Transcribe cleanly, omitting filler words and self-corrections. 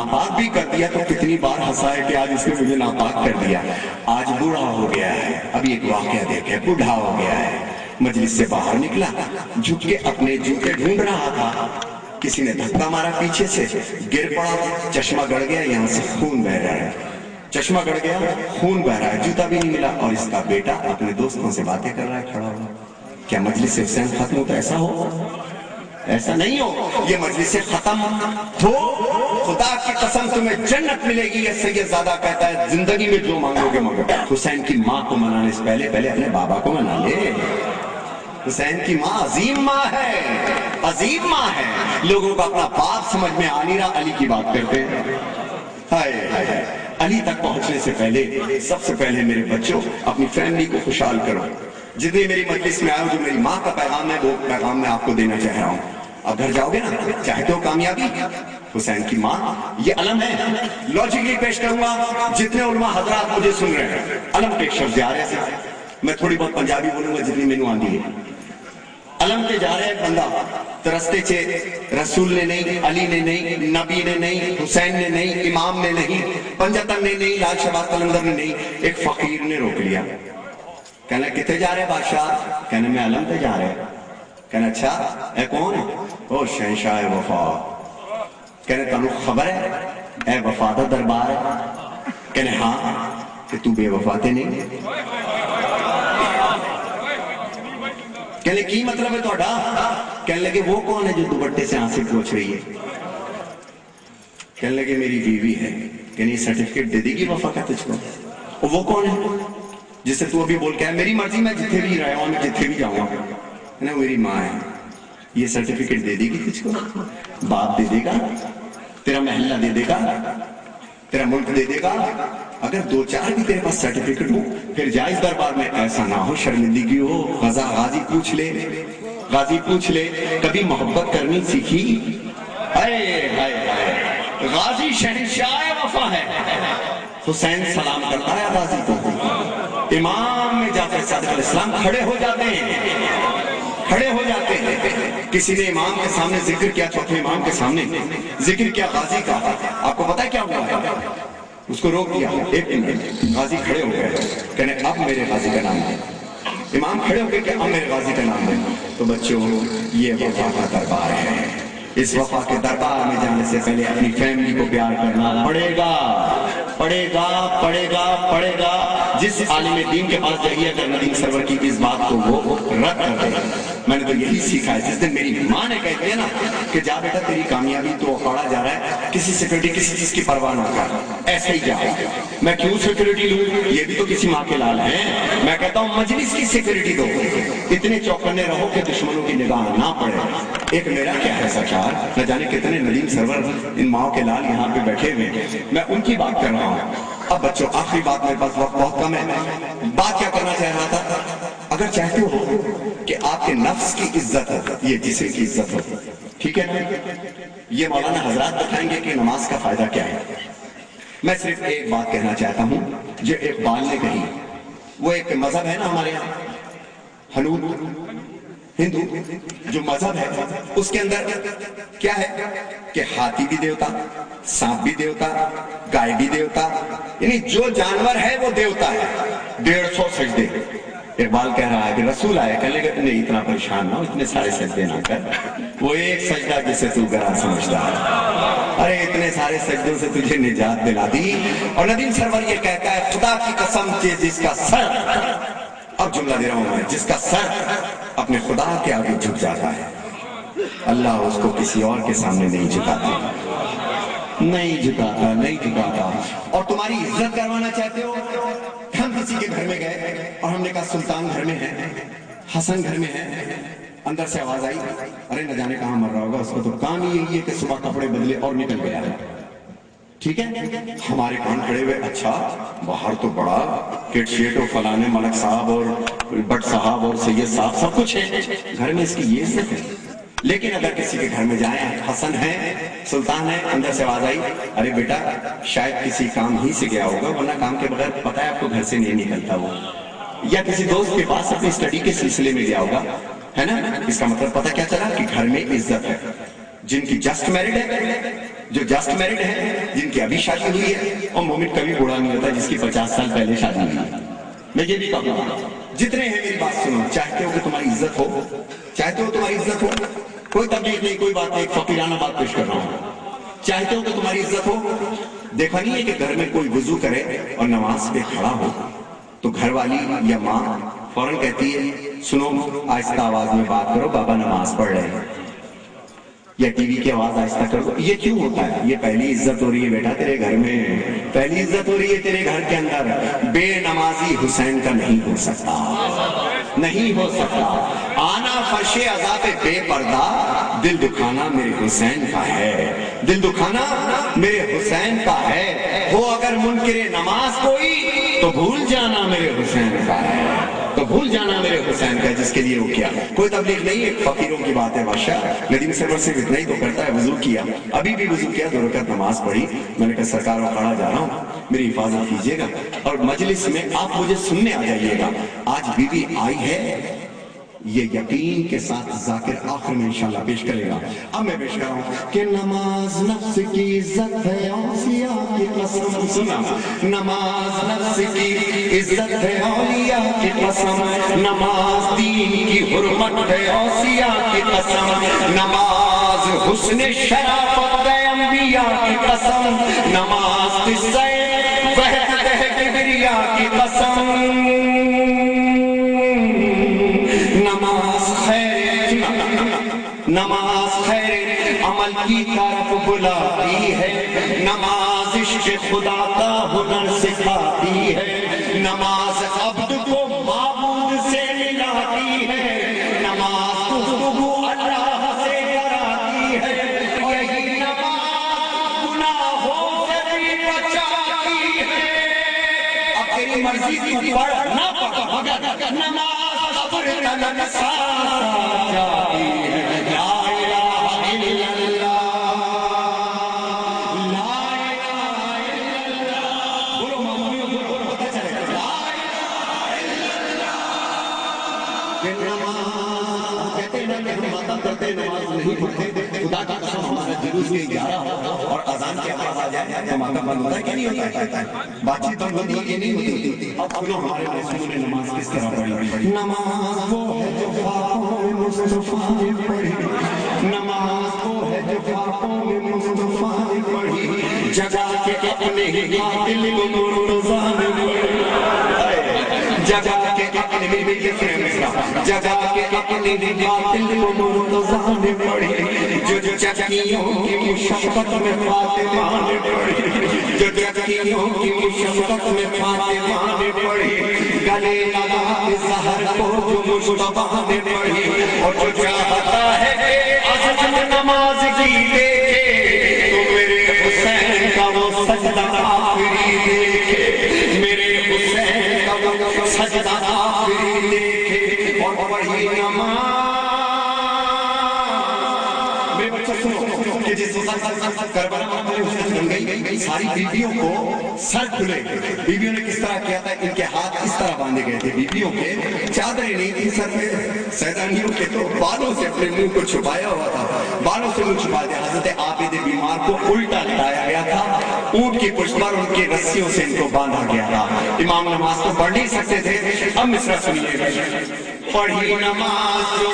नापाक भी कर दिया तो कितनी बार हंसा है कि आज इसने मुझे नापाक कर दिया। आज बूढ़ा हो गया है, अभी एक वाकया देखे, बूढ़ा हो गया है, मजलिस से बाहर निकला, झुक के अपने जूते ढूंढ रहा था, किसी ने धक्का मारा पीछे से, गिर पड़ा, चश्मा गड़ गया, यहाँ से खून बह रहा है, चश्मा गड़ गया, खून बह रहा है, जूता भी नहीं मिला, और इसका बेटा अपने दोस्तों से बातें कर रहा है खड़ा हुआ। क्या मजलिस से हुसैन खत्म हो तो ऐसा हो? ऐसा नहीं हो। ये मजलिस से खत्म हो, खुदा की कसम तुम्हें जन्नत मिलेगी। ये सैयदजादा कहता है जिंदगी में जो मांगोगे मांगो। हुसैन की माँ को मनाने से पहले पहले अपने बाबा को मना ले। हुसैन की माँ अजीम माँ है, अजीम माँ है। लोगों को अपना बाप समझ में आ नहीं रहा, अली की बात करते हैं। हाय हाय, अली तक पहुंचने से पहले सबसे पहले मेरे बच्चों अपनी फैमिली को खुशहाल करो। जितने मेरी मजलिस में आए, जो मेरी माँ का पैगाम है वो पैगाम मैं आपको देना चाह रहा हूँ। अब घर जाओगे ना, चाहते हो कामयाबी? हुसैन की माँ ये अलम है। लॉजिकली पेश करूंगा, जितने उलमा हजरात मुझे सुन रहे हैं, अलम पे एक शब्द जा रहे हैं। मैं थोड़ी बहुत पंजाबी बोलूंगा जितनी मैनू आंदी है। अलम पे जा रहे हैं बंदा, तरसते चे रसूल ने नहीं, अली ने नहीं, नबी ने नहीं, हुसैन ने नहीं, इमाम ने नहीं, पंजतन ने नहीं, लाल शहबाज कलंदर ने नहीं, एक फकीर ने रोक लिया। कहना कितने जा रहे बादशाह? कहने मैं अलम पे जा रहे। कहना अच्छा है, कौन है? ओ शहंशाह वफा। कहने तानू खबर है ए वफा दा दरबार है? कहने हाँ, कि तू बेवफा ते नहीं। कहने की मतलब है तोड़ा? कहने लगे वो कौन है जो दुपट्टे से आंसू पोंछ रही है? कहने लगे मेरी बीवी है। कहने सर्टिफिकेट दे देगी वफा का तुझको? और वो कौन है जिसे तू अभी बोल के है मेरी मर्जी, मैं जिथे भी रहा हूं, मैं जिथे भी जाऊंगा, है ना, मेरी माँ है। ये सर्टिफिकेट दे देगी तुझको? बाप दे देगा, तेरा महल्ला दे देगा, तेरा मुल्क दे देगा। अगर दो चार भी तेरे पास सर्टिफिकेट हो, फिर जाइज दरबार में ऐसा ना हो शर्मिंदगी हो। गजा गाजी पूछ ले, गाजी पूछ ले, कभी मोहब्बत करनी सीखी? हाय हाय हाय, गाजी शहंशाह वफा है। हुसैन सलाम करता है गाजी को। इमाम में जाफर सादिक अलैहिस्सलाम खड़े हो जाते हैं, खड़े हो जाते हैं। किसी ने इमाम के सामने जिक्र किया, चौथे इमाम के सामने जिक्र किया गाजी का। आपको पता है क्या हुआ? उसको रोक दिया। एक मिनट, गाजी खड़े हो गए, कहने अब मेरे गाजी का नाम है। इमाम खड़े हो गए कि अब मेरे गाजी का नाम है। तो बच्चों, ये वफा का दरबार है। इस वफा के दरबार में जाने से पहले अपनी फैमिली को प्यार करना पड़ेगा, पड़ेगा, पड़ेगा, पड़ेगा। जिस आलिम दीन के पास जाइए, अगर नदीम सरवर की इस बात को वो रद्द कर दे। मैंने तो यही सीखा है। जिस दिन मेरी माँ ने कह दिया ना कि जा बेटा तेरी कामयाबी तो अखाड़ा जा रहा है, किसी सिक्योरिटी किसी चीज की परवाह ना कर, ऐसे ही जा। मैं क्यों सिक्योरिटी लूं? ये भी तो किसी माँ के लाल है। मैं कहता हूँ मजलिस की सिक्योरिटी दो, इतने चौकन्ने रहो कि दुश्मनों की निगाह ना पड़े। एक मेरा क्या है सरकार, न जाने कितने नदीम सरवर इन माओ के लाल यहाँ पे बैठे हुए, मैं उनकी बात कर रहा हूँ। अब बच्चों, आखिरी बात, मेरे पास वक्त बहुत कम है। बात क्या करना चाह रहा था, अगर चाहते हो कि आपके नफ्स की इज्जत हो, ये जिस्म की इज्जत हो, ठीक है ना, ये मौलाना हजरात बताएंगे कि नमाज का फायदा क्या है। मैं सिर्फ एक बात कहना चाहता हूं जो इकबाल ने कही। वो एक मजहब है ना हमारे यहाँ, हनूद हिंदू जो मजहब है, उसके अंदर क्या है कि हाथी भी देवता, सांप भी देवता, गाय भी देवता, यानी जो जानवर है वो देवता है। 150 सजदे। इकबाल कह रहा है कि रसूल आया, कहने लगे नहीं इतना परेशान ना हो, इतने सारे सजदे ना कर, वो एक सजदा जिसे तू गरा समझता है। अरे इतने सारे सजदों से तुझे निजात दिला दी। और नदीम सरवर ये कहता है खुदा की कसम के जिसका सर, अब जुमला दे रहा हूं मैं, जिसका सर अपने खुदा के आगे झुक जाता है, अल्लाह उसको किसी और के सामने नहीं झुकाता, नहीं झुकाता, नहीं झुकाता। और तुम्हारी इज्जत करवाना चाहते हो? हम किसी के घर में गए और हमने कहा सुल्तान घर में है, हसन घर में है। अंदर से आवाज आई, अरे न जाने कहां मर रहा होगा, उसको तो काम ही यही है कि सुबह कपड़े बदले और निकल गया है। ठीक है, हमारे कान खड़े हुए, अच्छा बाहर तो बड़ा किट शेट और फलाने मलक साहब और भट्ट साहब और सैयद साहब सब कुछ है, घर में इसकी ये इज्जत है। लेकिन अगर किसी के घर में जाए, हसन है, सुल्तान है, अंदर से आवाज आई, अरे बेटा शायद किसी काम ही से गया होगा, वरना काम के बगैर पता है आपको घर से नहीं निकलता वो, या किसी दोस्त के पास अपनी स्टडी के सिलसिले में गया होगा, है ना। इसका मतलब पता क्या चला कि घर में इज्जत है। जिनकी जस्ट मैरिड है, जो जस्ट मैरिड है, ابھی شادی ہوئی ہے، اور مومن کبھی بوڑھا نہیں ہوتا جس کی 50 سال پہلے شادی ہوئی ہے۔ میں یہ بھی کہوں گا، جتنے ہیں میری بات سنو، چاہتے ہو کہ تمہاری عزت ہو، چاہتے ہو تمہاری عزت ہو، کوئی تبلیغ نہیں، کوئی بات نہیں، ایک فقیرانہ بات پیش کر رہا ہوں، چاہتے ہو کہ تمہاری عزت ہو، دیکھا نہیں ہے کہ گھر میں کوئی وضو کرے اور نماز پہ کھڑا ہو تو گھر والی یا ماں فوراً کہتی ہے سنو آہستہ آواز میں بات کرو، بابا نماز پڑھ رہے ہیں، یا ٹی وی کی آواز آہستہ کر دو۔ یہ کیوں ہوتا ہے؟ یہ پہلی عزت ہو رہی ہے بیٹا تیرے گھر میں، پہلی عزت ہو رہی ہے تیرے گھر کے اندر۔ بے نمازی حسین کا نہیں ہو سکتا، نہیں ہو سکتا۔ آنا فرش عزا پہ بے پردہ، دل دکھانا میرے حسین کا ہے، دل دکھانا میرے حسین کا ہے۔ ہو اگر منکر نماز کوئی تو بھول جانا میرے حسین کا ہے، تو بھول جانا میرے حسین کا ہے، جس کے لیے وہ کیا۔ کوئی تبلیغ نہیں، ایک فقیروں کی بات ہے۔ بادشاہ ندیم سرور صرف اتنا ہی تو کرتا ہے، وضو کیا، ابھی بھی وضو کیا، 2 رکعت نماز پڑھی۔ میں نے کہا سرکار وقارا جا رہا ہوں، میری حفاظت کیجیے گا، اور مجلس میں آپ مجھے سننے آ جائیے گا۔ آج بیوی آئی ہے، یہ یقین کے ساتھ ذاکر آخر میں انشاءاللہ پیش کرے گا۔ اب میں پیش کر رہا ہوں کہ نماز نفس کی عزت ہے، اولیاء کی قسم، سنا، نماز نفس کی عزت ہے، اولیاء کی قسم، نماز دین کی حرمت ہے، اولیاء کی قسم، نماز حسن شرافت ہے، انبیاء کی قسم، نماز قصہ وحدت ہے، کبریاء کی قسم، نماز خیر عمل کی طرف بلاتی ہے، نماز عشق خدا کا ہنر سکھاتی ہے، نماز عبد کو معبود سے ملاتی ہے، نماز گفتگو اللہ سے کراتی ہے، یہی نماز گناہوں سے بھی بچاتی ہے۔ اب تیری مرضی تو پڑھ نہ پڑھ، مگر نماز قبر تلک ساتھ جاتی ہے۔ نماز نہیں پڑھتے، خدا کی قسم ہمارا جلوس کے 11 ہو اور اذان کی آواز آ جائے تو ماتم بند ہوتا ہے کہ نہیں ہوتا ہے؟ بات چیت بند ہوتی ہے کہ نہیں ہوتی؟ اب سنو ہمارے معصوموں نے نماز کس طرح پڑھی۔ نماز وہ ہے جو خوابوں میں مصطفیٰ نے پڑھی، نماز وہ ہے جو خوابوں میں مصطفیٰ نے پڑھی، جگہ کے اپنے ہی قاتل کو مرتضیٰ نے پڑھی، جگہ کے اپنے جگہ کے اپنے قاتل کو مرتضیٰ نے پڑھی، جو چکیوں کی مشقت میں فاطمہ نے پڑھی، جو چکیوں کی مشقت میں فاطمہ نے پڑھی، گلے لگا کے زہر کو جو مصطفیٰ نے پڑھی، اور جو چاہتا ہے کہ عظمت نماز کی دیکھے تو میرے حسین کا وہ سجدہ آخری دیکھے، میرے حسین کا وہ سجدہ آخری دیکھے، اور پڑھی نماز۔ میرے بچے سنو کہ جس وقت کربلا میں حسین بن گئی، ساری بیویوں کو سر کھلے، بیویوں نے کس طرح کیا تھا؟ ان کے ہاتھ اس طرح باندھے گئے تھے، بیویوں کے چادریں نہیں تھی سر میں، سیدانیوں کے تو بالوں سے اپنے منہ کو چھپایا ہوا تھا، بالوں سے منہ چھپا دیا۔ حضرت عابد بیمار کو الٹا لٹایا گیا تھا، اونٹ کی پشت پر ان کے رسیوں سے ان کو باندھا گیا تھا، امام نماز تو پڑھ نہیں سکتے تھے۔ اب مصرع سنیے، پڑھی نماز جو